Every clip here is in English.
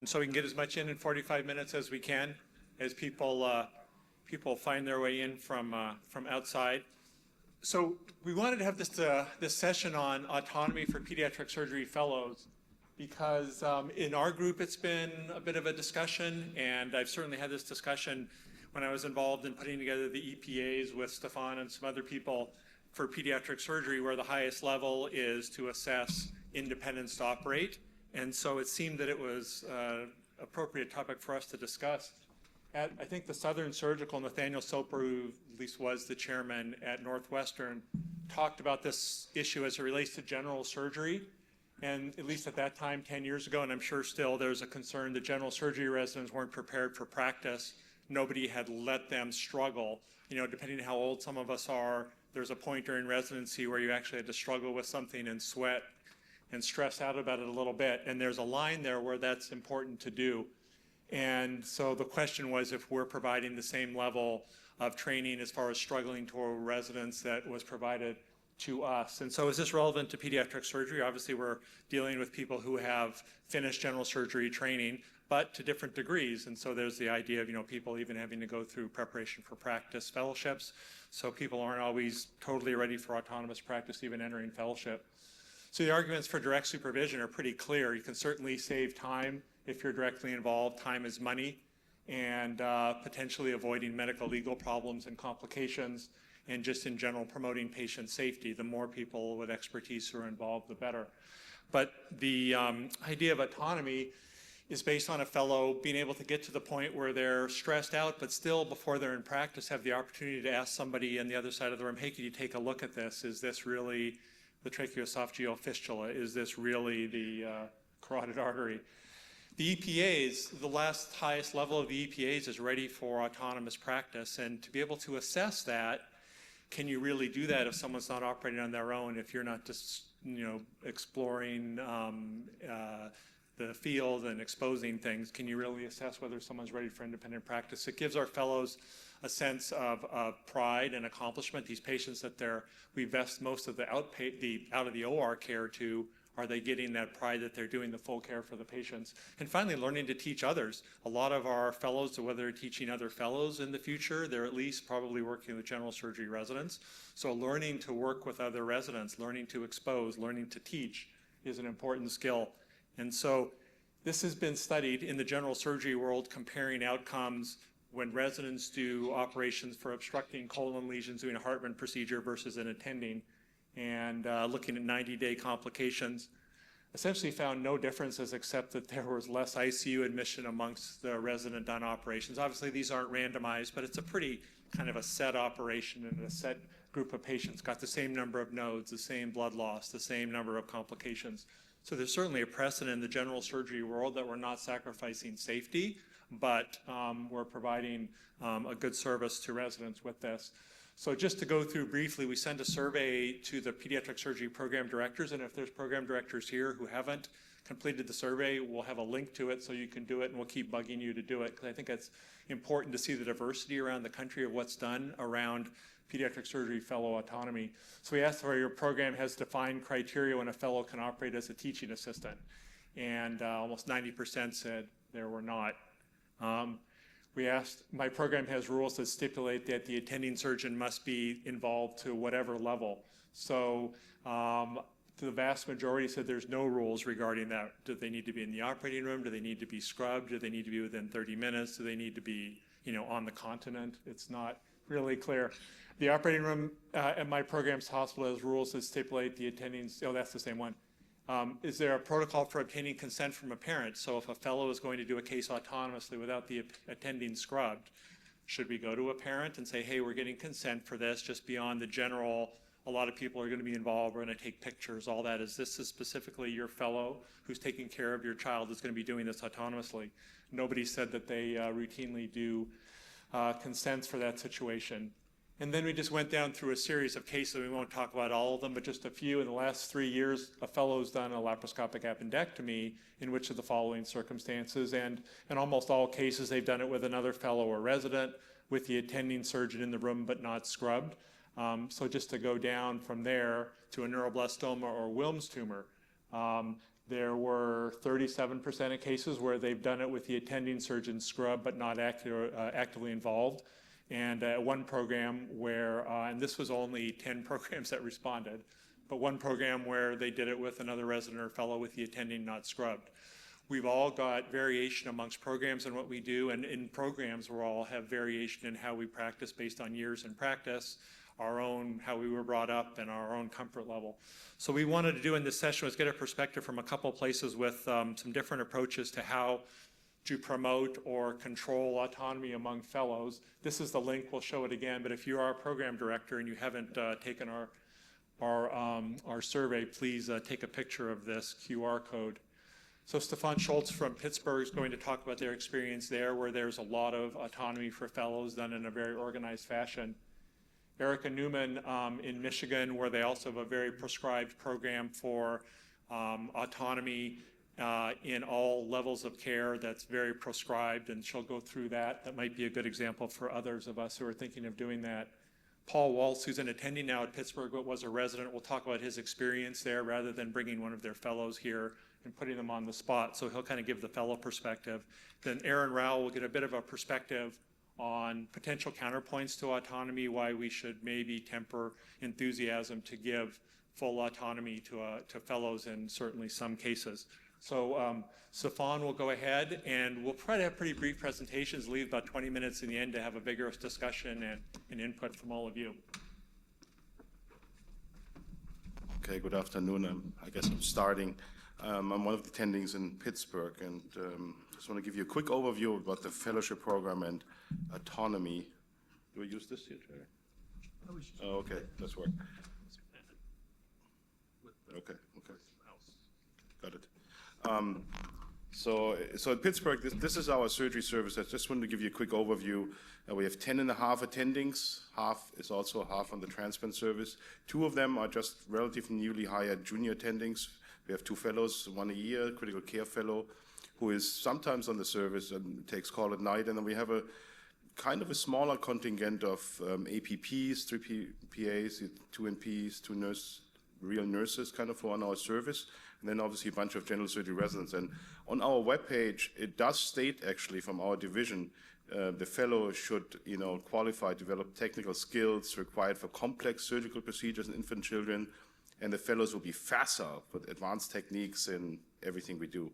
so we can get as much in 45 minutes as we can, as people find their way in from outside. So we wanted to have this session on autonomy for pediatric surgery fellows because in our group it's been a bit of a discussion, and I've certainly had this discussion when I was involved in putting together the EPAs with Stefan and some other people for pediatric surgery, where the highest level is to assess independence to operate. And so it seemed that it was an appropriate topic for us to discuss. At, I think, the Southern Surgical, Nathaniel Soper, who at least was the chairman at Northwestern, talked about this issue as it relates to general surgery. And at least at that time, 10 years ago, and I'm sure still, there's a concern that general surgery residents weren't prepared for practice. Nobody had let them struggle. You know, depending on how old some of us are, there's a point during residency where you actually had to struggle with something and sweat and stress out about it a little bit. And there's a line there where that's important to do. And so the question was if we're providing the same level of training as far as struggling to residents that was provided to us. And so is this relevant to pediatric surgery? Obviously, we're dealing with people who have finished general surgery training, but to different degrees. And so there's the idea of, you know, people even having to go through preparation for practice fellowships. So people aren't always totally ready for autonomous practice, even entering fellowship. So the arguments for direct supervision are pretty clear. You can certainly save time if you're directly involved. Time is money, and potentially avoiding medical legal problems and complications, and just in general promoting patient safety. The more people with expertise who are involved, the better. But the idea of autonomy is based on a fellow being able to get to the point where they're stressed out, but still, before they're in practice, have the opportunity to ask somebody on the other side of the room, hey, can you take a look at this? Is this really the tracheoesophageal fistula? Is this really the carotid artery? The EPAs, the highest level of the EPAs is ready for autonomous practice, and to be able to assess that, can you really do that if someone's not operating on their own, if you're not just, you know, exploring the field and exposing things? Can you really assess whether someone's ready for independent practice? It gives our fellows a sense of pride and accomplishment. These patients that we vest most of the out of the OR care to, are they getting that pride that they're doing the full care for the patients? And finally, learning to teach others. A lot of our fellows, whether they're teaching other fellows in the future, they're at least probably working with general surgery residents. So learning to work with other residents, learning to expose, learning to teach is an important skill. And so this has been studied in the general surgery world, comparing outcomes when residents do operations for obstructing colon lesions doing a Hartman procedure versus an attending, and looking at 90-day complications. Essentially found no differences except that there was less ICU admission amongst the resident done operations. Obviously, these aren't randomized, but it's a pretty kind of a set operation, and a set group of patients got the same number of nodes, the same blood loss, the same number of complications. So there's certainly a precedent in the general surgery world that we're not sacrificing safety, but we're providing a good service to residents with this. So just to go through briefly, we send a survey to the pediatric surgery program directors, and if there's program directors here who haven't completed the survey, we'll have a link to it so you can do it, and we'll keep bugging you to do it, because I think it's important to see the diversity around the country of what's done around pediatric surgery fellow autonomy. So we asked where your program has defined criteria when a fellow can operate as a teaching assistant, and almost 90% said there were not. We asked, my program has rules that stipulate that the attending surgeon must be involved to whatever level. So the vast majority said there's no rules regarding that. Do they need to be in the operating room? Do they need to be scrubbed? Do they need to be within 30 minutes? Do they need to be, you know, on the continent? It's not really clear. The operating room at my program's hospital has rules that stipulate the attending, oh, that's the same one. Is there a protocol for obtaining consent from a parent? So if a fellow is going to do a case autonomously without the attending scrubbed, should we go to a parent and say, hey, we're getting consent for this, just beyond the general, a lot of people are going to be involved, we're going to take pictures, all that. Is this specifically your fellow who's taking care of your child is going to be doing this autonomously? Nobody said that they routinely do consents for that situation. And then we just went down through a series of cases. We won't talk about all of them, but just a few. In the last 3 years, a fellow's done a laparoscopic appendectomy in which of the following circumstances, and in almost all cases, they've done it with another fellow or resident, with the attending surgeon in the room but not scrubbed. So just to go down from there to a neuroblastoma or Wilms tumor, There were 37% of cases where they've done it with the attending surgeon scrub but not actively involved. And one program where, and this was only 10 programs that responded, but one program where they did it with another resident or fellow with the attending not scrubbed. We've all got variation amongst programs in what we do, and in programs we all have variation in how we practice based on years in practice, our own, how we were brought up, and our own comfort level. So we wanted to do in this session was get a perspective from a couple places with some different approaches to how to promote or control autonomy among fellows. This is the link, we'll show it again, but if you are a program director and you haven't taken our survey, please take a picture of this QR code. So Stefan Schultz from Pittsburgh is going to talk about their experience there, where there's a lot of autonomy for fellows done in a very organized fashion. Erica Newman in Michigan, where they also have a very prescribed program for autonomy in all levels of care that's very prescribed, and she'll go through that. That might be a good example for others of us who are thinking of doing that. Paul Waltz, who's an attending now at Pittsburgh but was a resident, will talk about his experience there rather than bringing one of their fellows here and putting them on the spot. So he'll kind of give the fellow perspective. Then Aaron Rao will get a bit of a perspective on potential counterpoints to autonomy, why we should maybe temper enthusiasm to give full autonomy to fellows in certainly some cases. So Stefan will go ahead, and we'll try to have pretty brief presentations, leave about 20 minutes in the end to have a vigorous discussion and input from all of you. Okay, good afternoon. I guess I'm starting. I'm one of the attendings in Pittsburgh, and just want to give you a quick overview about the fellowship program and autonomy. Do we use this here, Jerry? Oh, okay, that's work. Okay, got it. So at Pittsburgh, this is our surgery service. I just wanted to give you a quick overview. We have 10.5 attendings. Half is also half on the transplant service. 2 of them are just relatively newly hired junior attendings. We have 2 fellows, one a year, critical care fellow, who is sometimes on the service and takes call at night. And then we have a kind of a smaller contingent of APPs, 3 PAs, 2 NPs, 2 real nurses kind of on our service. And then obviously a bunch of general surgery residents. And on our webpage, it does state actually from our division, the fellow should, qualify, develop technical skills required for complex surgical procedures in infant children, and the fellows will be facile with advanced techniques in everything we do,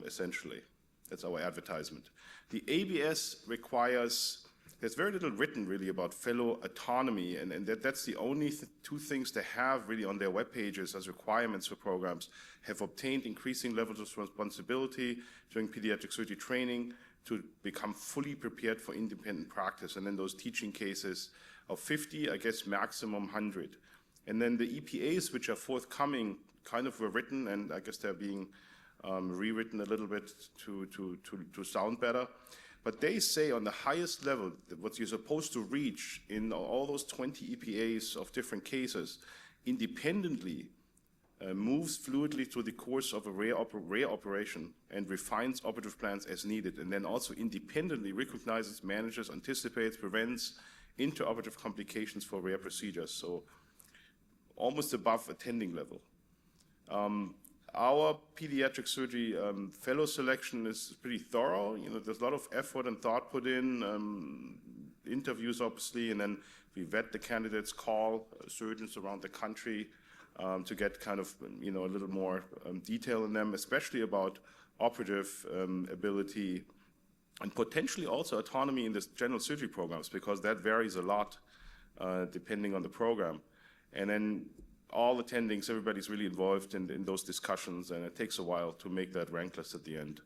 essentially. That's our advertisement. The ABS requires, there's very little written really about fellow autonomy, and that's the only 2 things they have really on their web pages as requirements for programs: have obtained increasing levels of responsibility during pediatric surgery training to become fully prepared for independent practice, and then those teaching cases of 50, I guess maximum 100. And then the EPAs, which are forthcoming, kind of were written, and I guess they're being rewritten a little bit to sound better. But they say on the highest level, what you're supposed to reach in all those 20 EPAs of different cases, independently moves fluidly through the course of a rare operation and refines operative plans as needed, and then also independently recognizes, manages, anticipates, prevents intraoperative complications for rare procedures. So almost above attending level. Our pediatric surgery fellow selection is pretty thorough. There's a lot of effort and thought put in, interviews obviously, and then we vet the candidates, call surgeons around the country to get kind of, a little more detail in them, especially about operative ability and potentially also autonomy in the general surgery programs, because that varies a lot depending on the program. And then all attendings, everybody's really involved in those discussions, and it takes a while to make that rank list at the end.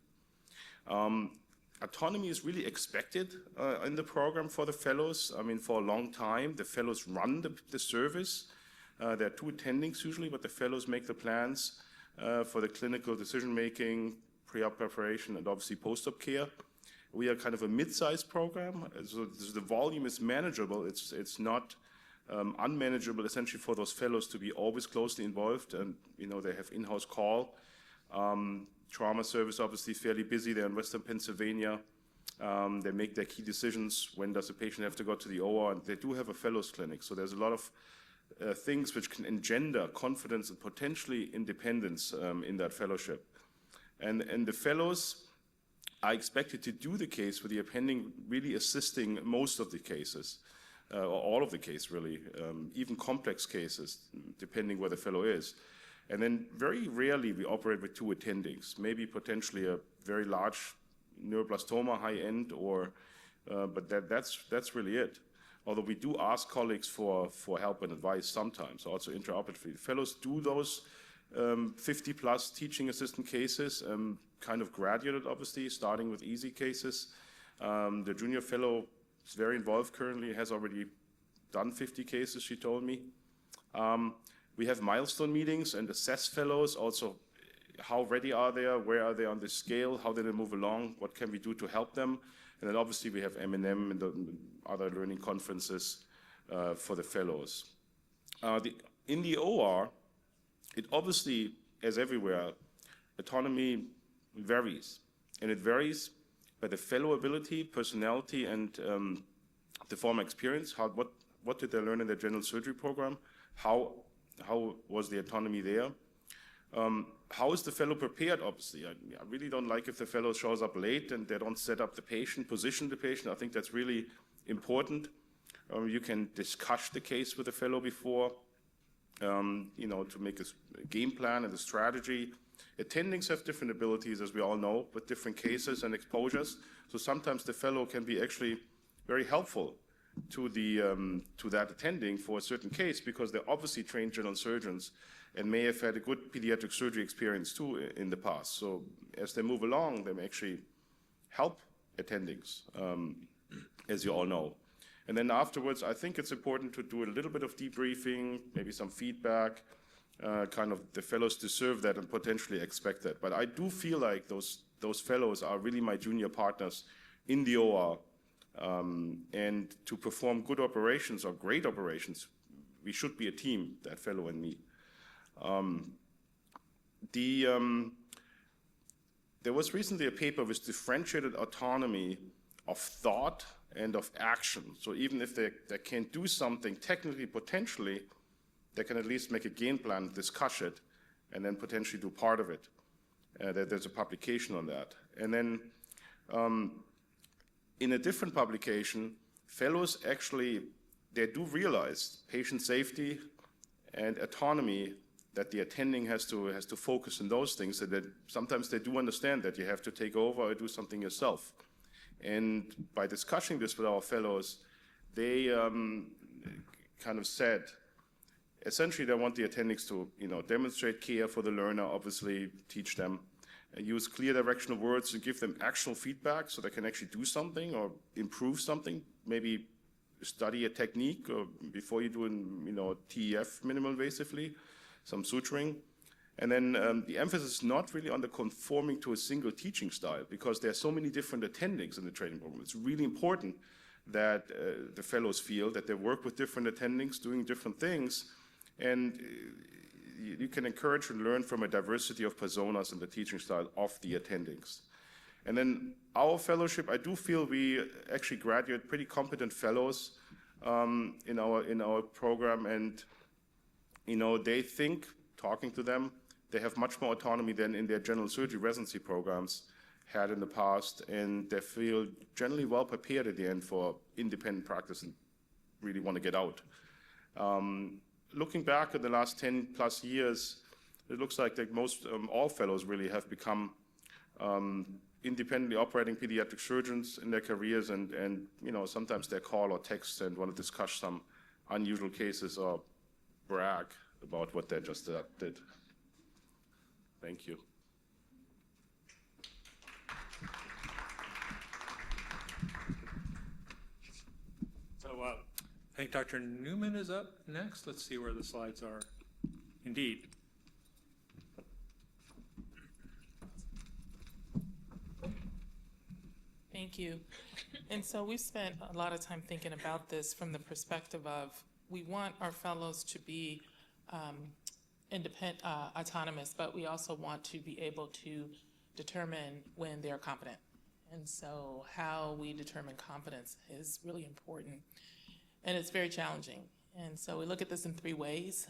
Autonomy is really expected in the program for the fellows. I mean, for a long time, the fellows run the service. There are 2 attendings usually, but the fellows make the plans for the clinical decision-making, pre-op preparation, and obviously post-op care. We are kind of a mid-sized program, so the volume is manageable. It's not unmanageable essentially for those fellows to be always closely involved, and they have in-house call. Trauma service obviously fairly busy. They're in Western Pennsylvania. They make their key decisions. When does the patient have to go to the OR? And they do have a fellows clinic, so there's a lot of things which can engender confidence and potentially independence in that fellowship. And the fellows are expected to do the case with the appending really assisting most of the cases, or all of the case really, even complex cases, depending where the fellow is. And then very rarely we operate with two attendings, maybe potentially a very large neuroblastoma, high end, or but that's really it. Although we do ask colleagues for help and advice sometimes, also intraoperatively. Fellows do those 50 plus teaching assistant cases, kind of graduated obviously, starting with easy cases. The junior fellow is very involved currently, has already done 50 cases, she told me. We have milestone meetings and assess fellows, also how ready are they, where are they on the scale, how did they move along, what can we do to help them. And then obviously we have M&M and the other learning conferences for the fellows. In the OR, it obviously, as everywhere, autonomy varies. And it varies by the fellow ability, personality, and the former experience. What did they learn in their general surgery program? How was the autonomy there? How is the fellow prepared, obviously? I really don't like if the fellow shows up late and they don't set up the patient, position the patient. I think that's really important. You can discuss the case with the fellow before, to make a game plan and a strategy. Attendings have different abilities, as we all know, with different cases and exposures. So sometimes the fellow can be actually very helpful to that attending for a certain case, because they're obviously trained general surgeons and may have had a good pediatric surgery experience too in the past. So as they move along, they may actually help attendings, as you all know. And then afterwards, I think it's important to do a little bit of debriefing, maybe some feedback. Kind of the fellows deserve that and potentially expect that. But I do feel like those fellows are really my junior partners in the OR. And to perform good operations or great operations, we should be a team, that fellow and me. There was recently a paper with differentiated autonomy of thought and of action. So even if they can't do something technically, potentially, they can at least make a game plan, discuss it, and then potentially do part of it. There's a publication on that. And then in a different publication, fellows actually, they do realize patient safety and autonomy, that the attending has to focus on those things, that sometimes they do understand that you have to take over or do something yourself. And by discussing this with our fellows, they kind of said, essentially they want the attendings to demonstrate care for the learner, obviously teach them, use clear directional words and give them actual feedback so they can actually do something or improve something, maybe study a technique or before you do TEF minimal invasively, some suturing. And then the emphasis is not really on the conforming to a single teaching style, because there are so many different attendings in the training program. It's really important that the fellows feel that they work with different attendings doing different things, and you can encourage and learn from a diversity of personas in the teaching style of the attendings. And then our fellowship, I do feel we actually graduate pretty competent fellows in our program, and they think, talking to them, they have much more autonomy than in their general surgery residency programs had in the past, and they feel generally well prepared at the end for independent practice and really want to get out. Looking back at the last 10 plus years, it looks like that most, all fellows really have become independently operating pediatric surgeons in their careers, and sometimes they call or text and want to discuss some unusual cases or brag about what they just did. Thank you. So I think Dr. Newman is up next. Let's see where the slides are. Indeed. Thank you. And so we've spent a lot of time thinking about this from the perspective of, we want our fellows to be independent, autonomous, but we also want to be able to determine when they're competent. And so how we determine competence is really important. And it's very challenging. And so we look at this in three ways.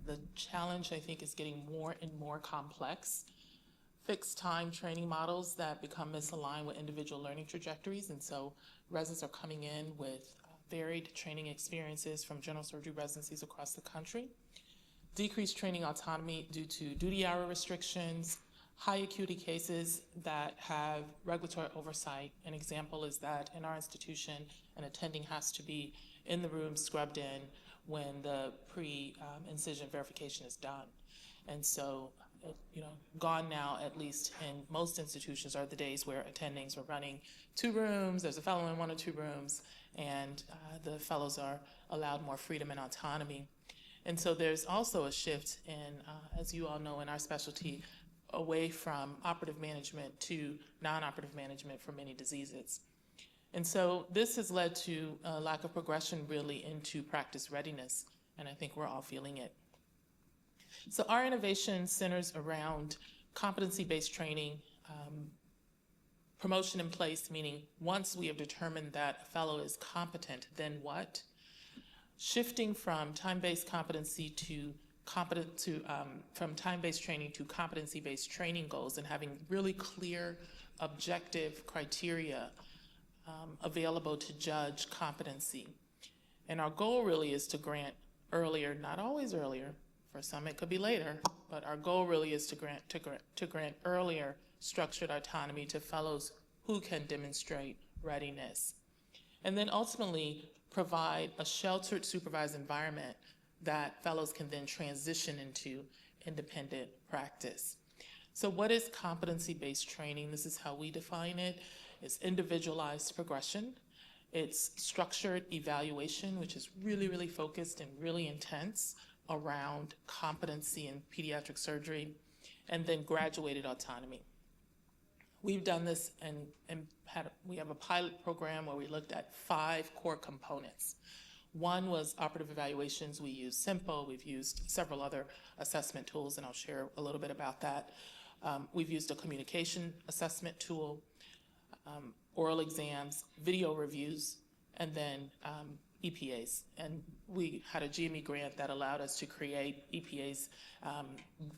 The challenge, I think, is getting more and more complex. Fixed time training models that become misaligned with individual learning trajectories. And so residents are coming in with varied training experiences from general surgery residencies across the country. Decreased training autonomy due to duty hour restrictions, high acuity cases that have regulatory oversight. An example is that in our institution, an attending has to be in the room scrubbed in when the pre-incision verification is done. And so, gone now, at least in most institutions, are the days where attendings are running 2 rooms, there's a fellow in 1 or 2 rooms, and the fellows are allowed more freedom and autonomy. And so there's also a shift in, as you all know, in our specialty, away from operative management to non-operative management for many diseases. And so this has led to a lack of progression really into practice readiness, and I think we're all feeling it. So our innovation centers around competency-based training, promotion in place, meaning once we have determined that a fellow is competent, then what? Shifting from time-based competency to from time-based training to competency-based training goals, and having really clear, objective criteria available to judge competency. And our goal really is to grant earlier, not always earlier, for some it could be later, but our goal really is to grant earlier structured autonomy to fellows who can demonstrate readiness. And then ultimately provide a sheltered, supervised environment that fellows can then transition into independent practice. So what is competency-based training? This is how we define it. It's individualized progression. It's structured evaluation, which is really, really focused and really intense around competency in pediatric surgery, and then graduated autonomy. We've done this and we have a pilot program where we looked at 5 core components. One was operative evaluations. We used SIMPO. We've used several other assessment tools, and I'll share a little bit about that. We've used a communication assessment tool, oral exams, video reviews, and then EPAs. And we had a GME grant that allowed us to create EPAs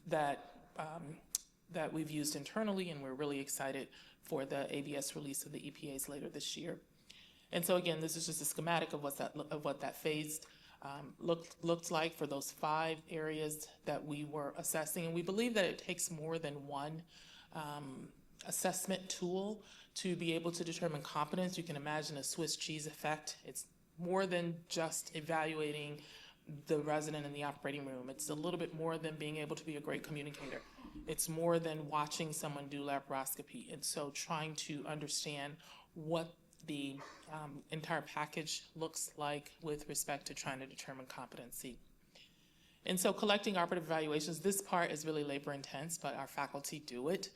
that we've used internally, and we're really excited for the ABS release of the EPAs later this year. And so again, this is just a schematic of what that phased looked like for those 5 areas that we were assessing. And we believe that it takes more than one assessment tool to be able to determine competence. You can imagine a Swiss cheese effect. It's more than just evaluating the resident in the operating room. It's a little bit more than being able to be a great communicator. It's more than watching someone do laparoscopy. And so trying to understand what the entire package looks like with respect to trying to determine competency. And so collecting operative evaluations, this part is really labor intense, but our faculty do it.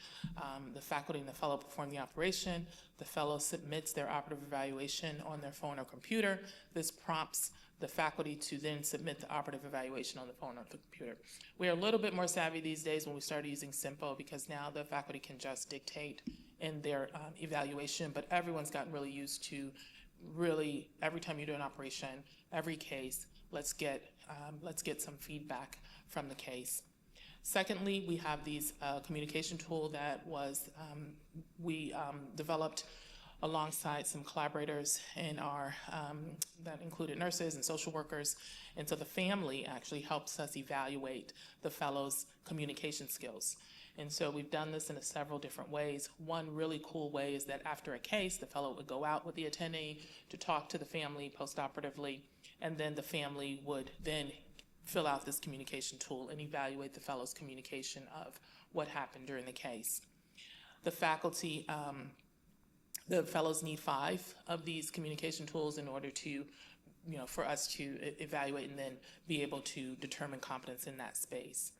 The faculty and the fellow perform the operation. The fellow submits their operative evaluation on their phone or computer. This prompts the faculty to then submit the operative evaluation on the phone or the computer. We are a little bit more savvy these days when we started using SIMPO, because now the faculty can just dictate in their evaluation, but everyone's gotten really used to really, every time you do an operation, every case, let's get some feedback from the case. Secondly, we have these communication tool that was we developed alongside some collaborators in our that included nurses and social workers, and so the family actually helps us evaluate the fellows' communication skills. And so we've done this in several different ways. One really cool way is that after a case, the fellow would go out with the attendee to talk to the family postoperatively, and then the family would then fill out this communication tool and evaluate the fellow's communication of what happened during the case. The faculty, the fellows need 5 of these communication tools in order to, for us to evaluate and then be able to determine competence in that space.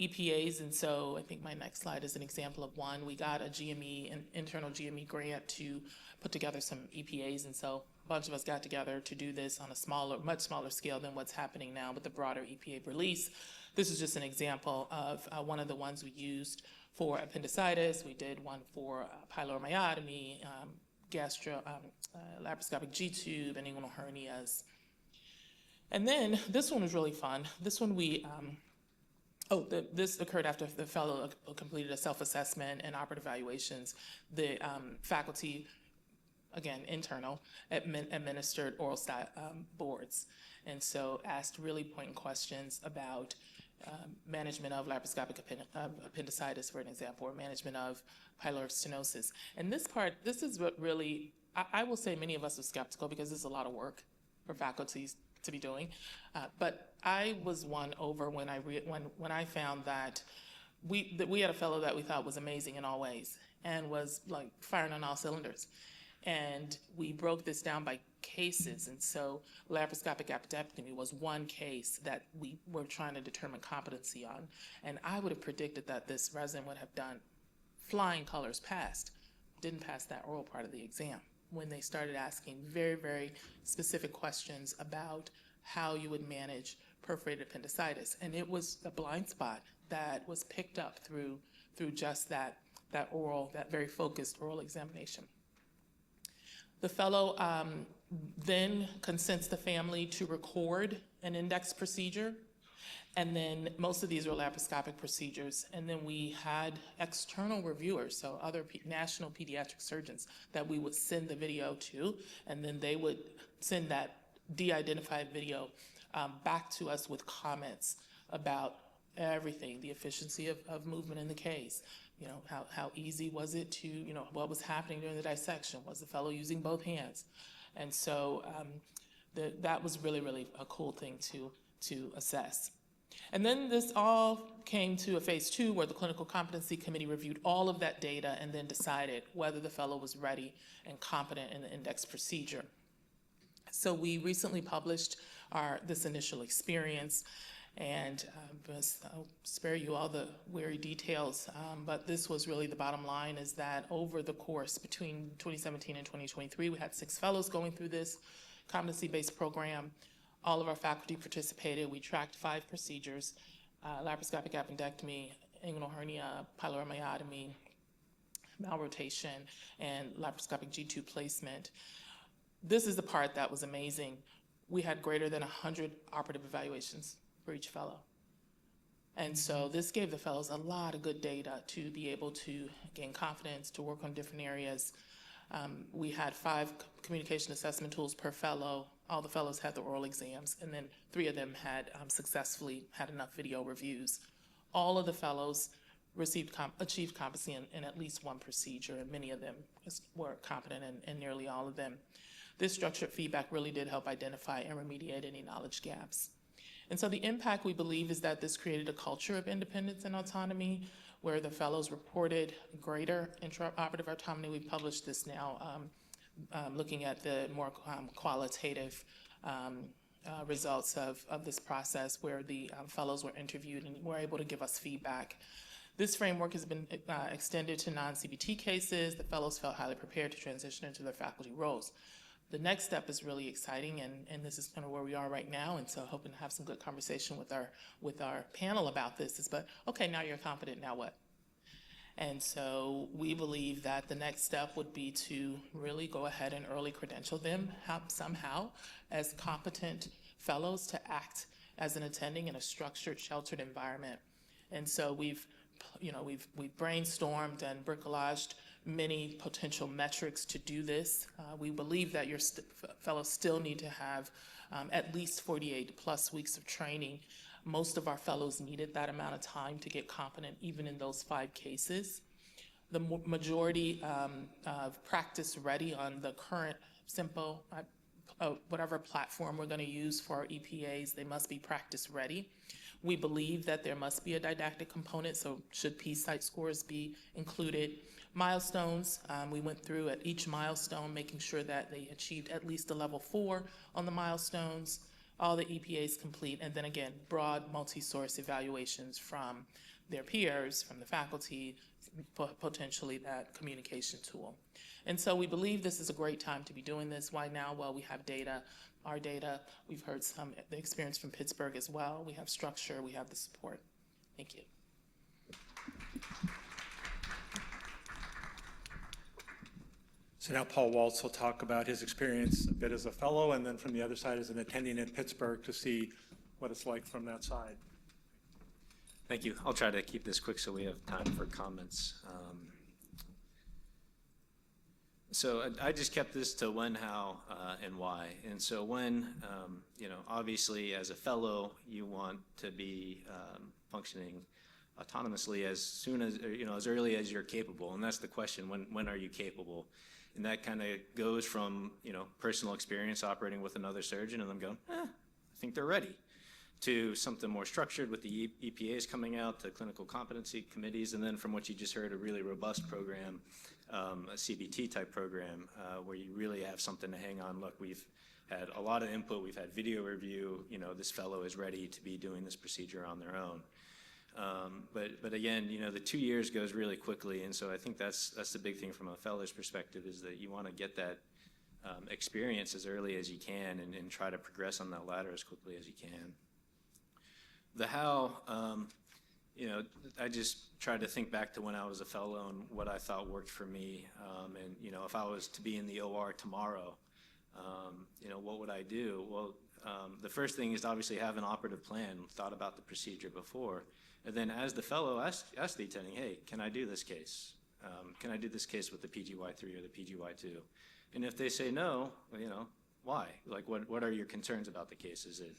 EPAs, and so I think my next slide is an example of one. We got a GME, an internal GME grant to put together some EPAs, and so a bunch of us got together to do this on a much smaller scale than what's happening now with the broader EPA release. This is just an example of one of the ones we used for appendicitis. We did one for pyloromyotomy, laparoscopic G-tube, and inguinal hernias. And then this one was really fun. This one this occurred after the fellow completed a self-assessment and operative evaluations. The faculty, again, internal, administered oral boards. And so asked really pointed questions about management of laparoscopic appendicitis, for an example, or management of pyloric stenosis. And this is what really, I will say many of us were skeptical because this is a lot of work for faculties to be doing. But I was won over when I found that we had a fellow that we thought was amazing in all ways and was like firing on all cylinders. And we broke this down by cases. And so laparoscopic appendectomy was one case that we were trying to determine competency on. And I would have predicted that this resident would have done flying colors didn't pass that oral part of the exam when they started asking very, very specific questions about how you would manage perforated appendicitis. And it was a blind spot that was picked up through just that very focused oral examination. The fellow then consents the family to record an index procedure, and then most of these were laparoscopic procedures. And then we had external reviewers, so other national pediatric surgeons that we would send the video to, and then they would send that de-identified video back to us with comments about everything, the efficiency of movement in the case. You know, how easy was it to, what was happening during the dissection? Was the fellow using both hands? And so that was really, really a cool thing to assess. And then this all came to a phase 2 where the clinical competency committee reviewed all of that data and then decided whether the fellow was ready and competent in the index procedure. So we recently published this initial experience, and I'll spare you all the weary details, but this was really the bottom line, is that over the course between 2017 and 2023, we had 6 fellows going through this competency-based program. All of our faculty participated. We tracked 5 procedures: laparoscopic appendectomy, inguinal hernia, pyloromyotomy, malrotation, and laparoscopic G2 placement. This is the part that was amazing. We had greater than 100 operative evaluations for each fellow. And so this gave the fellows a lot of good data to be able to gain confidence, to work on different areas. We had 5 communication assessment tools per fellow. All the fellows had the oral exams, and then 3 of them had successfully had enough video reviews. All of the fellows achieved competency in at least one procedure, and many of them were competent in nearly all of them. This structured feedback really did help identify and remediate any knowledge gaps. And so the impact, we believe, is that this created a culture of independence and autonomy where the fellows reported greater intraoperative autonomy. We've published this now, looking at the more qualitative results of this process, where the fellows were interviewed and were able to give us feedback. This framework has been extended to non-CBT cases. The fellows felt highly prepared to transition into their faculty roles. The next step is really exciting, and this is kind of where we are right now, and so hoping to have some good conversation with our panel about this but okay, now you're competent, now what? And so we believe that the next step would be to really go ahead and early credential them somehow as competent fellows to act as an attending in a structured, sheltered environment. And so we've brainstormed and bricolaged many potential metrics to do this. We believe that your fellows still need to have at least 48 plus weeks of training. Most of our fellows needed that amount of time to get competent, even in those 5 cases. The majority of practice ready on the current simple, whatever platform we're going to use for our EPAs, they must be practice ready. We believe that there must be a didactic component, so should P-site scores be included? Milestones, we went through at each milestone, making sure that they achieved at least a level 4 on the milestones, all the EPAs complete, and then again, broad multi-source evaluations from their peers, from the faculty, potentially that communication tool. And so we believe this is a great time to be doing this. Why now? Well, we have data, our data. We've heard the experience from Pittsburgh as well. We have structure, we have the support. Thank you. So now Paul Waltz will talk about his experience a bit as a fellow, and then from the other side as an attending at Pittsburgh to see what it's like from that side. Thank you. I'll try to keep this quick so we have time for comments. So I just kept this to when, how, and why. And so when, obviously as a fellow, you want to be functioning autonomously as soon as, as early as you're capable. And that's the question, when are you capable? And that kind of goes from, personal experience operating with another surgeon and them going, I think they're ready, to something more structured with the EPAs coming out, to clinical competency committees, and then from what you just heard, a really robust program, a CBT type program, where you really have something to hang on. Look, we've had a lot of input, we've had video review, this fellow is ready to be doing this procedure on their own. But again, the 2 years goes really quickly, and so I think that's the big thing from a fellow's perspective, is that you want to get that experience as early as you can and try to progress on that ladder as quickly as you can. The how, I just tried to think back to when I was a fellow and what I thought worked for me. And, if I was to be in the OR tomorrow, what would I do? Well, the first thing is to obviously have an operative plan, thought about the procedure before. And then as the fellow, ask the attending, hey, can I do this case? Can I do this case with the PGY3 or the PGY2? And if they say no, why? Like, what are your concerns about the case? Is it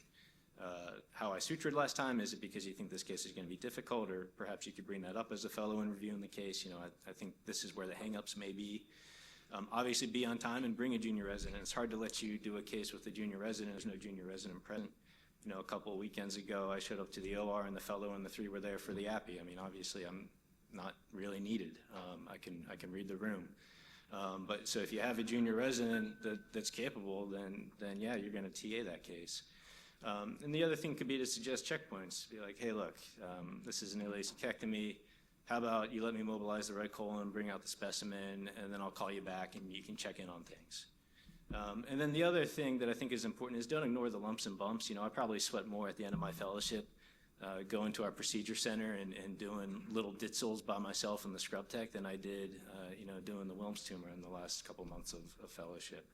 how I sutured last time? Is it because you think this case is going to be difficult? Or perhaps you could bring that up as a fellow in reviewing the case. I think this is where the hangups may be. Obviously, be on time and bring a junior resident. It's hard to let you do a case with a junior resident. There's no junior resident present. A couple of weekends ago, I showed up to the OR and the fellow and the three were there for the appy. I mean, obviously, I'm not really needed. I can read the room. But so if you have a junior resident that's capable, then yeah, you're going to TA that case. And the other thing could be to suggest checkpoints. Be like, hey, look, this is an ileocectomy. How about you let me mobilize the right colon, bring out the specimen, and then I'll call you back and you can check in on things. And then the other thing that I think is important is don't ignore the lumps and bumps. I probably sweat more at the end of my fellowship going to our procedure center and doing little ditzels by myself in the scrub tech than I did, doing the Wilms tumor in the last couple months of fellowship.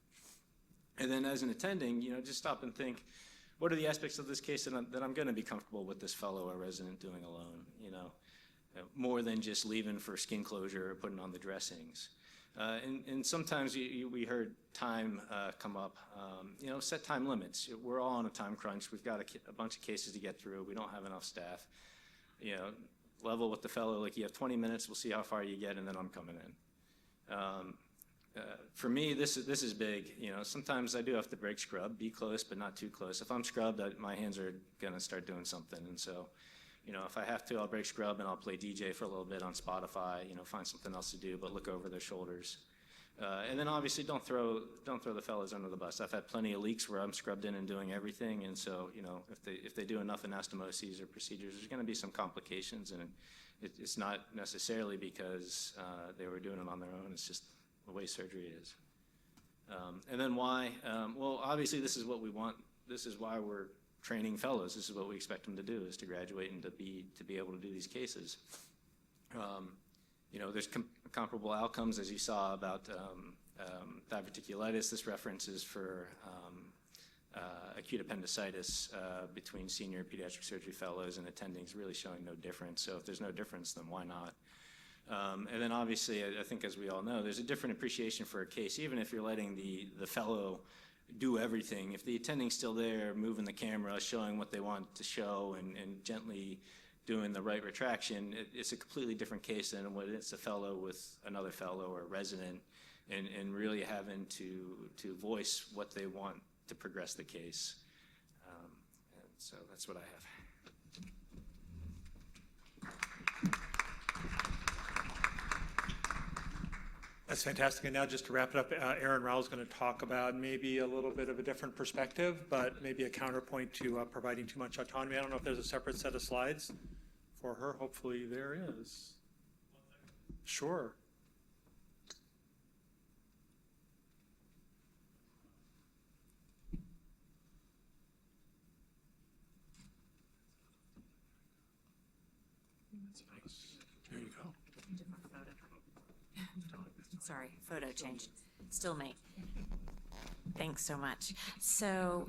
And then as an attending, just stop and think, what are the aspects of this case that I'm going to be comfortable with this fellow or resident doing alone, more than just leaving for skin closure or putting on the dressings. And sometimes we heard time come up, set time limits. We're all on a time crunch. We've got a bunch of cases to get through. We don't have enough staff. Level with the fellow, like you have 20 minutes, we'll see how far you get, and then I'm coming in. For me, this is big. Sometimes I do have to break scrub, be close, but not too close. If I'm scrubbed, my hands are gonna start doing something. And so, if I have to, I'll break scrub and I'll play DJ for a little bit on Spotify, find something else to do, but look over their shoulders. And then obviously don't throw the fellas under the bus. I've had plenty of leaks where I'm scrubbed in and doing everything. And so, if they do enough anastomoses or procedures, there's gonna be some complications, and it's not necessarily because they were doing it on their own. It's just the way surgery is. And then why? Well, obviously this is what we want. This is why we're training fellows. This is what we expect them to do, is to graduate and to be able to do these cases. There's comparable outcomes, as you saw, about diverticulitis. This reference is for acute appendicitis between senior pediatric surgery fellows and attendings, really showing no difference. So if there's no difference, then why not? And then obviously, I think as we all know, there's a different appreciation for a case, even if you're letting the fellow do everything. If the attending's still there, moving the camera, showing what they want to show, and gently doing the right retraction, it's a completely different case than when it's a fellow with another fellow or resident, and really having to voice what they want to progress the case. And so that's what I have. That's fantastic. And now just to wrap it up, Erin Rao is going to talk about maybe a little bit of a different perspective, but maybe a counterpoint to providing too much autonomy. I don't know if there's a separate set of slides for her. Hopefully there is. Sure. That's nice. There you go. Different photo. Sorry, photo changed. Still Nate. Thanks so much. So,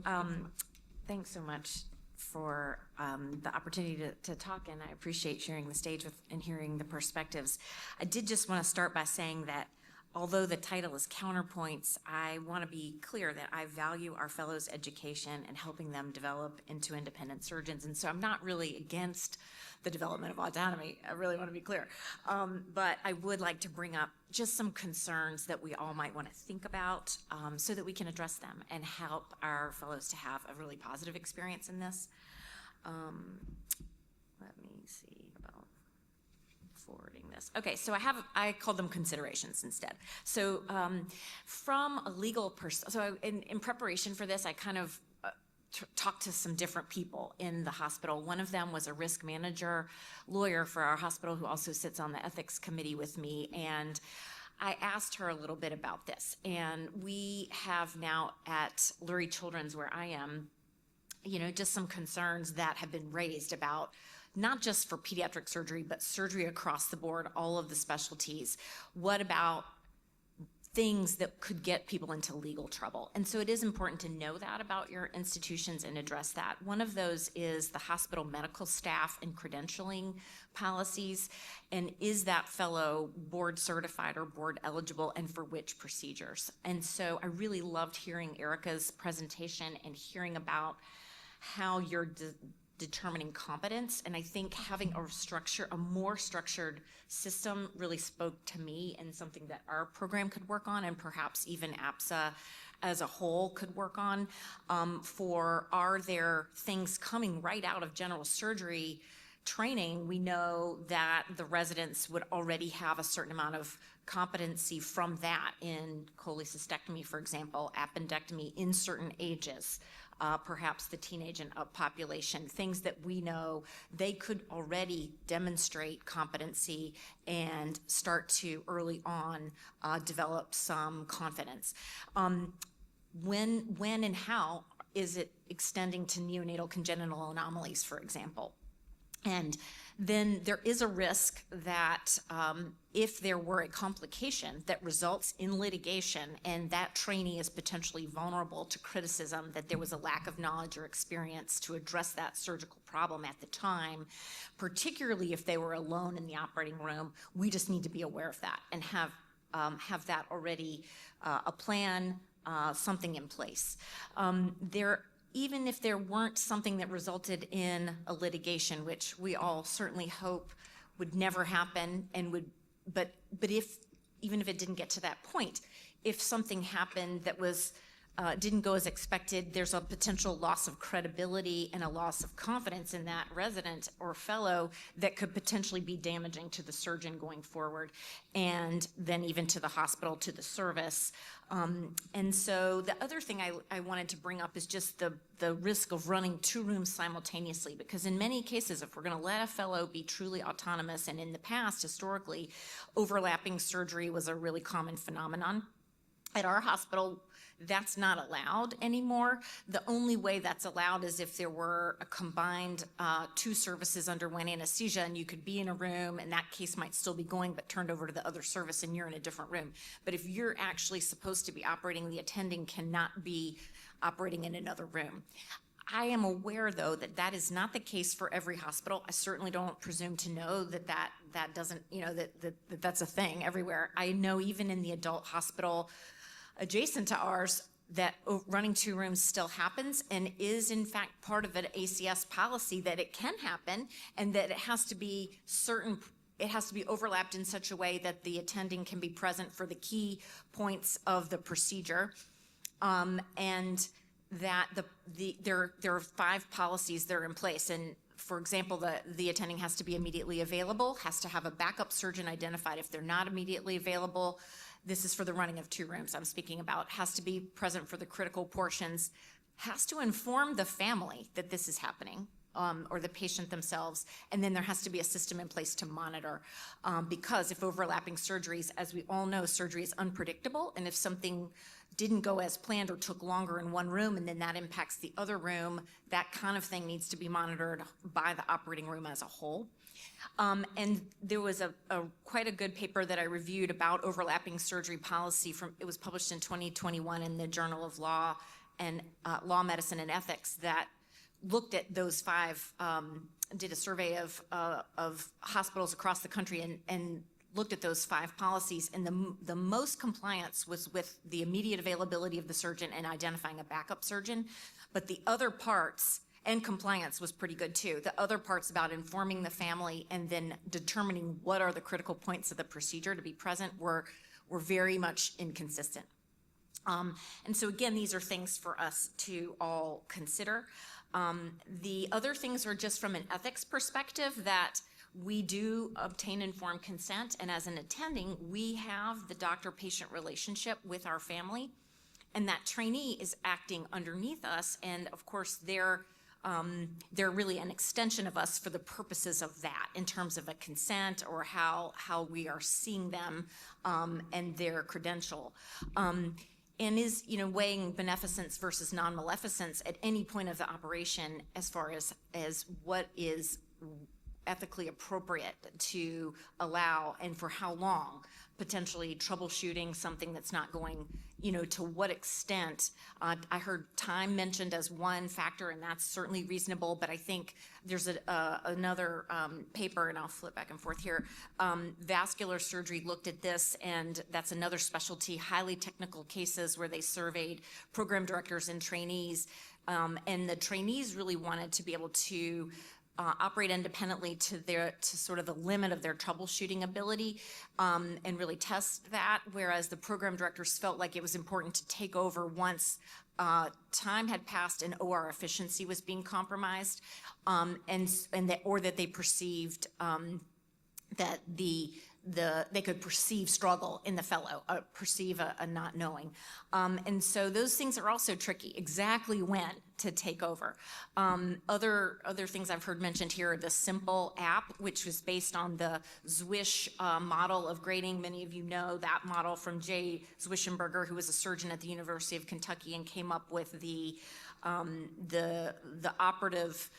thanks so much for the opportunity to talk, and I appreciate sharing the stage with and hearing the perspectives. I did just want to start by saying that although the title is Counterpoints, I want to be clear that I value our fellows' education and helping them develop into independent surgeons. And so I'm not really against the development of autonomy. I really want to be clear. But I would like to bring up just some concerns that we all might want to think about so that we can address them and help our fellows to have a really positive experience in this. Let me see about forwarding this. Okay, so I called them considerations instead. So from a legal perspective, so in preparation for this, I kind of talked to some different people in the hospital. One of them was a risk manager lawyer for our hospital who also sits on the ethics committee with me, and I asked her a little bit about this. And we have now at Lurie Children's, where I am, just some concerns that have been raised about not just for pediatric surgery, but surgery across the board, all of the specialties. What about things that could get people into legal trouble? And so it is important to know that about your institutions and address that. One of those is the hospital medical staff and credentialing policies. And is that fellow board certified or board eligible, and for which procedures? And so I really loved hearing Erica's presentation and hearing about how you're determining competence. And I think having a more structured system really spoke to me, and something that our program could work on, and perhaps even APSA as a whole could work on. Are there things coming right out of general surgery training? We know that the residents would already have a certain amount of competency from that in cholecystectomy, for example, appendectomy in certain ages. Perhaps the teenage and up population, things that we know they could already demonstrate competency and start to early on develop some confidence. When and how is it extending to neonatal congenital anomalies, for example? And then there is a risk that if there were a complication that results in litigation and that trainee is potentially vulnerable to criticism, that there was a lack of knowledge or experience to address that surgical problem at the time, particularly if they were alone in the operating room, we just need to be aware of that and have that already a plan, something in place. Even if there weren't something that resulted in a litigation, which we all certainly hope would never happen, but even if it didn't get to that point, if something happened that didn't go as expected, there's a potential loss of credibility and a loss of confidence in that resident or fellow that could potentially be damaging to the surgeon going forward, and then even to the hospital, to the service. And so the other thing I wanted to bring up is just the risk of running two rooms simultaneously, because in many cases, if we're going to let a fellow be truly autonomous, and in the past, historically, overlapping surgery was a really common phenomenon. At our hospital, that's not allowed anymore. The only way that's allowed is if there were a combined two services underwent anesthesia, and you could be in a room and that case might still be going but turned over to the other service and you're in a different room. But if you're actually supposed to be operating, the attending cannot be operating in another room. I am aware, though, that is not the case for every hospital. I certainly don't presume to know that doesn't, that's a thing everywhere. I know even in the adult hospital adjacent to ours, that running two rooms still happens, and is in fact part of an ACS policy that it can happen, and that it has to be overlapped in such a way that the attending can be present for the key points of the procedure, and that there are 5 policies that are in place. And for example, the attending has to be immediately available, has to have a backup surgeon identified if they're not immediately available. This is for the running of two rooms I'm speaking about. Has to be present for the critical portions, has to inform the family that this is happening, or the patient themselves, and then there has to be a system in place to monitor, because if overlapping surgeries, as we all know, surgery is unpredictable, and if something didn't go as planned or took longer in one room and then that impacts the other room, that kind of thing needs to be monitored by the operating room as a whole. And there was a quite a good paper that I reviewed about overlapping surgery policy it was published in 2021 in the Journal of Law and Law, Medicine, and Ethics that looked at those five, did a survey of hospitals across the country and looked at those five policies, and the most compliance was with the immediate availability of the surgeon and identifying a backup surgeon, but the other parts, and compliance was pretty good too. The other parts about informing the family and then determining what are the critical points of the procedure to be present were very much inconsistent. And so again, these are things for us to all consider. The other things are just from an ethics perspective that we do obtain informed consent, and as an attending, we have the doctor-patient relationship with our family, and that trainee is acting underneath us, and of course, they're really an extension of us for the purposes of that, in terms of a consent or how we are seeing them and their credential. And is, weighing beneficence versus non-maleficence at any point of the operation as far as what is ethically appropriate to allow and for how long, potentially troubleshooting something that's not going, to what extent. I heard time mentioned as one factor, and that's certainly reasonable, but I think there's another paper, and I'll flip back and forth here. Vascular surgery looked at this, and that's another specialty, highly technical cases where they surveyed program directors and trainees, and the trainees really wanted to be able to operate independently to sort of the limit of their troubleshooting ability, and really test that, whereas the program directors felt like it was important to take over once time had passed and OR efficiency was being compromised, or that they perceived that they could perceive struggle in the fellow, perceive a not knowing. And so those things are also tricky, exactly when to take over. Other things I've heard mentioned here are the Simple app, which was based on the Zwisch model of grading. Many of you know that model from Jay Zwischenberger, who was a surgeon at the University of Kentucky and came up with the operative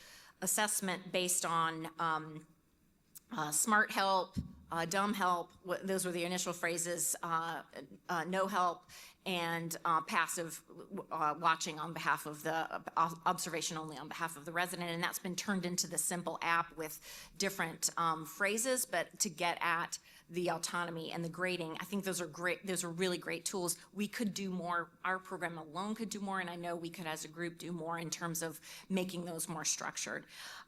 assessment based on smart help, dumb help, those were the initial phrases, no help, and passive watching on behalf of the observation only on behalf of the resident, and that's been turned into the Simple app with different phrases, but to get at the autonomy and the grading. I think those are great. Those are really great tools. We could do more. Our program alone could do more, and I know we could, as a group, do more in terms of making those more structured.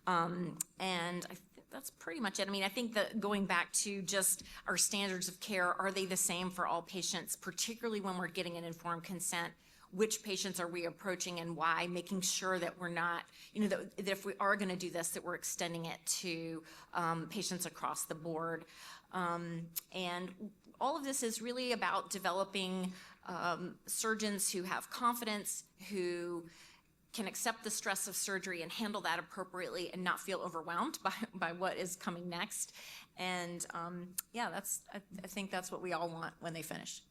And I think that's pretty much it. I mean, I think that going back to just our standards of care, are they the same for all patients, particularly when we're getting an informed consent? Which patients are we approaching and why? Making sure that we're not, that if we are going to do this, that we're extending it to patients across the board. And all of this is really about developing surgeons who have confidence, who can accept the stress of surgery and handle that appropriately and not feel overwhelmed by what is coming next. And yeah, I think that's what we all want when they finish.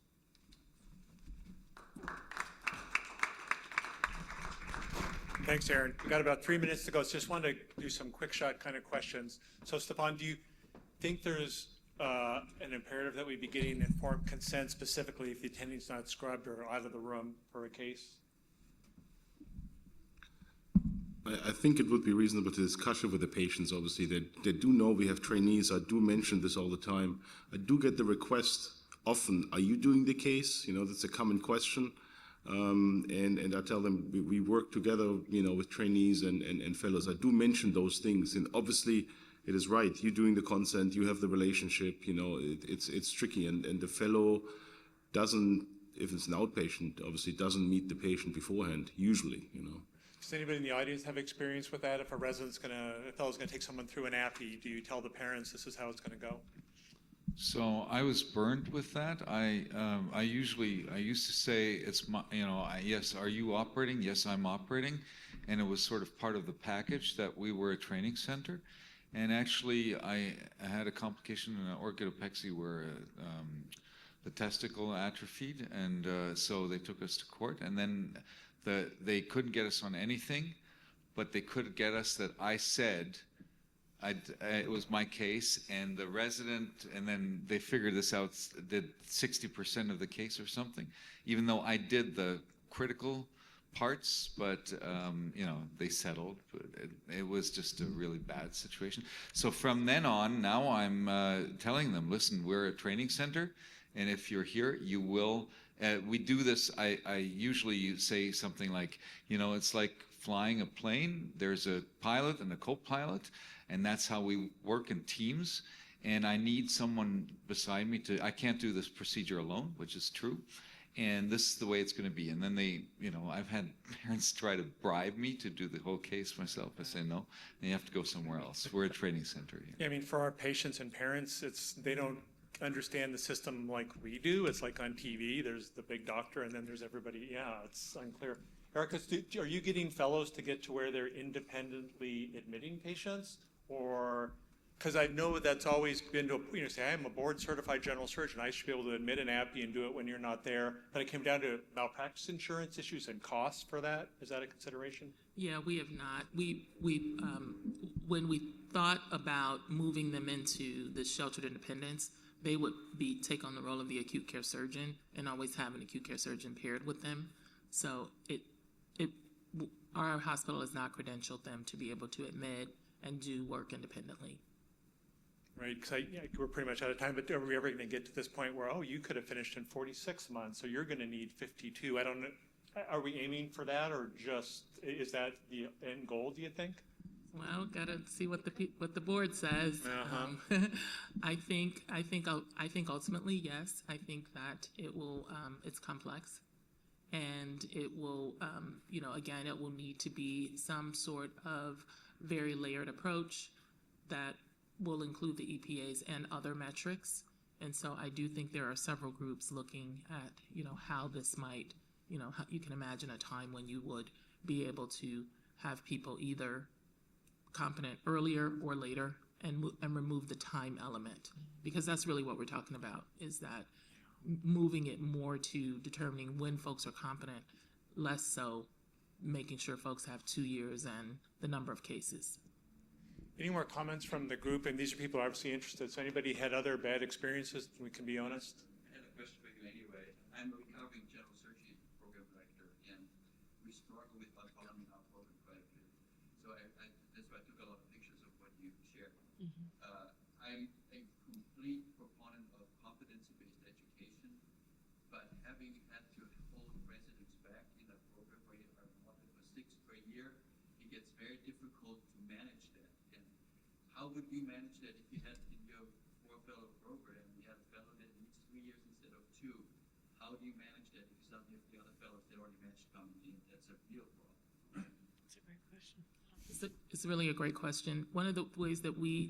Thanks, Erin. We got about 3 minutes to go, so just wanted to do some quick shot kind of questions. So Stefan, do you think there's an imperative that we be getting informed consent, specifically if the attending's not scrubbed or out of the room for a case? I think it would be reasonable to discuss it with the patients, obviously. They do know we have trainees. I do mention this all the time. I do get the request often, are you doing the case? That's a common question. And I tell them we work together, with trainees and fellows. I do mention those things. And obviously, it is right. You're doing the consent. You have the relationship. It's tricky. And the fellow doesn't, if it's an outpatient, obviously doesn't meet the patient beforehand, usually, Does anybody in the audience have experience with that? If a fellow's gonna take someone through an app, do you tell the parents this is how it's gonna go? So I was burned with that. I used to say it's my, yes, are you operating? Yes, I'm operating. And it was sort of part of the package that we were a training center. And actually I had a complication in an orchidopexy where the testicle atrophied. And so they took us to court, and then they couldn't get us on anything, but they could get us that I said it was my case, and the resident, and then they figured this out, did 60% of the case or something, even though I did the critical parts, but they settled. But it was just a really bad situation. So from then on, now I'm telling them, listen, we're a training center, and if you're here, you will. We do this. I usually say something like, it's like flying a plane. There's a pilot and a co-pilot, and that's how we work in teams. And I need someone beside me I can't do this procedure alone, which is true. And this is the way it's going to be. And then I've had parents try to bribe me to do the whole case myself. I say, no, you have to go somewhere else. We're a training center here. Yeah, I mean, for our patients and parents, they don't understand the system like we do. It's like on TV, there's the big doctor, and then there's everybody. Yeah, it's unclear. Erica, are you getting fellows to get to where they're independently admitting patients? Or, because I know that's always been to, say, I'm a board certified general surgeon. I should be able to admit an appy and do it when you're not there. But it came down to malpractice insurance issues and costs for that. Is that a consideration? Yeah, we have not. When we thought about moving them into the sheltered independence, they would take on the role of the acute care surgeon and always have an acute care surgeon paired with them. So our hospital has not credentialed them to be able to admit and do work independently. Right, because we're pretty much out of time, but are we ever going to get to this point where, you could have finished in 46 months, so you're going to need 52? I don't know. Are we aiming for that, or is that the end goal, do you think? Well, gotta see what the board says. I think ultimately, yes. I think that it will. It's complex, and it will. Again, it will need to be some sort of very layered approach that will include the EPAs and other metrics. And so I do think there are several groups looking at, how this might, how you can imagine a time when you would be able to have people either competent earlier or later and remove the time element. Because that's really what we're talking about, is that moving it more to determining when folks are competent, less so making sure folks have 2 years and the number of cases. Any more comments from the group? And these are people obviously interested. So anybody had other bad experiences? We can be honest. I had a question for you anyway. I'm a recovering general surgery program director, and we struggle with autonomy in our program quite a bit. So that's why I took a lot of pictures of what you shared. I'm a complete proponent of competency-based education, but having had to hold residents back in a program where you are wanted for 6 per year, it gets very difficult to manage that. And how would you manage that if you had in your 4-fellow program, you have a fellow that needs 3 years instead of 2? How do you manage that if suddenly the other fellows they already managed coming in? That's a real problem. That's a great question. It's really a great question. One of the ways that we're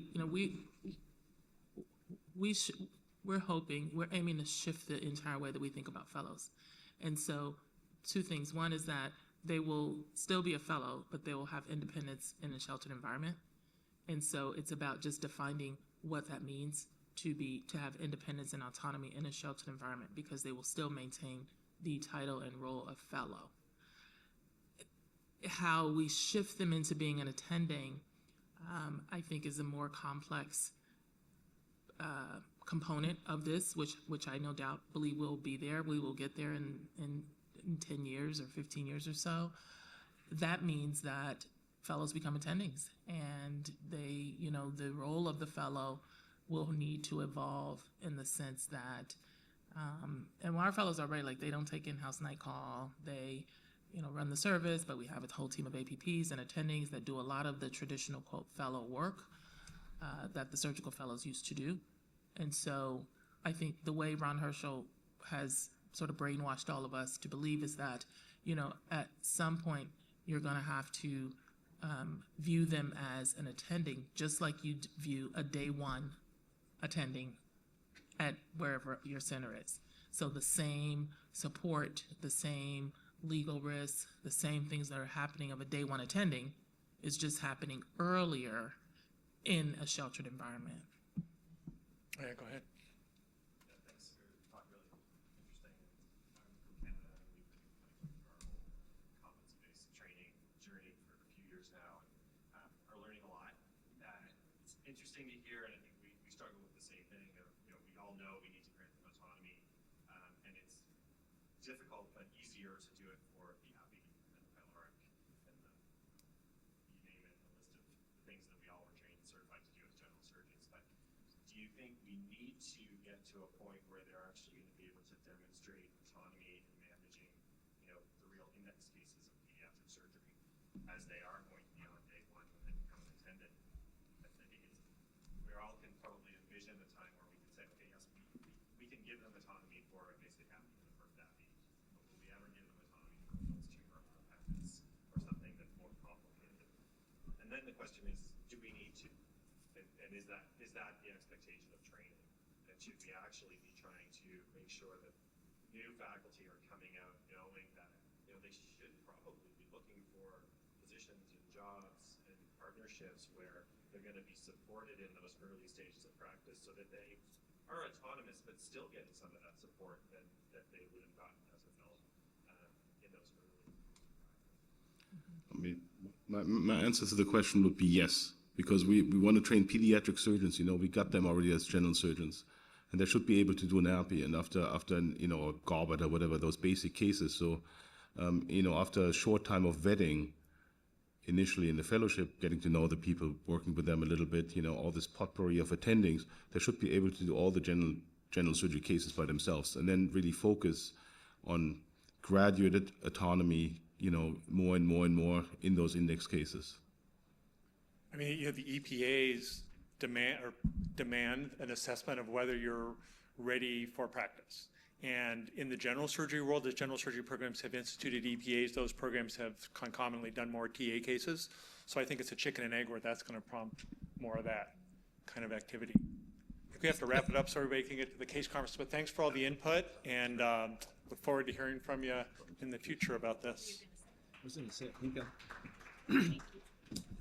aiming to shift the entire way that we think about fellows. And so 2 things. One is that they will still be a fellow, but they will have independence in a sheltered environment. And so it's about just defining what that means to have independence and autonomy in a sheltered environment, because they will still maintain the title and role of fellow. How we shift them into being an attending, I think, is a more complex component of this, which I no doubt believe will be there. We will get there in 10 years or 15 years or so. That means that fellows become attendings, and the role of the fellow will need to evolve in the sense that, and our fellows are already, they don't take in-house night call, they, run the service, but we have a whole team of APPs and attendings that do a lot of the traditional, quote, fellow work that the surgical fellows used to do. And so I think the way Ron Herschel has sort of brainwashed all of us to believe is that, at some point you're going to have to view them as an attending, just like you view a day 1 attending at wherever your center is. So the same support, the same legal risks, the same things that are happening of a day 1 attending is just happening earlier in a sheltered environment. Yeah, go ahead. Yeah, thanks for the talk. Really interesting. I'm from Canada, and we've been through our whole competence-based training journey for a few years now, and are learning a lot. difficult, but easier to do it for the AbbVie and the pyloric and the, you name it, the list of the things that we all were trained and certified to do as general surgeons. But do you think we need to get to a point where they're actually going to be able to demonstrate autonomy in managing, you know, the real index cases of pediatric surgery as they are going beyond day one when they become an attendant? I think we all can probably envision a time where we can say, okay, yes, we can give them autonomy for a basic AbbVie and the first AbbVie, but will we ever give them autonomy for those tumor practice or something that's more complicated? And then the question is, do we need to? And is that the expectation of training? And should we actually be trying to make sure that new faculty are coming out knowing that, you know, they should probably be looking for positions and jobs and partnerships where they're going to be supported in those early stages of practice so that they are autonomous but still getting some of that support that they would have gotten as a fellow in those early I mean, my answer to the question would be yes, because we want to train pediatric surgeons. You know, we got them already as general surgeons, and they should be able to do an RP and after you know, a goblet or whatever, those basic cases. So, you know, after a short time of vetting, initially in the fellowship, getting to know the people, working with them a little bit, you know, all this potpourri of attendings, they should be able to do all the general surgery cases by themselves, and then really focus on graduated autonomy, you know, more and more and more in those index cases. I mean, you know, the EPA's demand an assessment of whether you're ready for practice. And in the general surgery world, as general surgery programs have instituted EPAs, those programs have concomitantly done more TA cases. So I think it's a chicken and egg where that's going to prompt more of that kind of activity. I think we have to wrap it up so everybody can get to the case conference. But thanks for all the input, and look forward to hearing from you in the future about this. I was going to say, I think Thank you.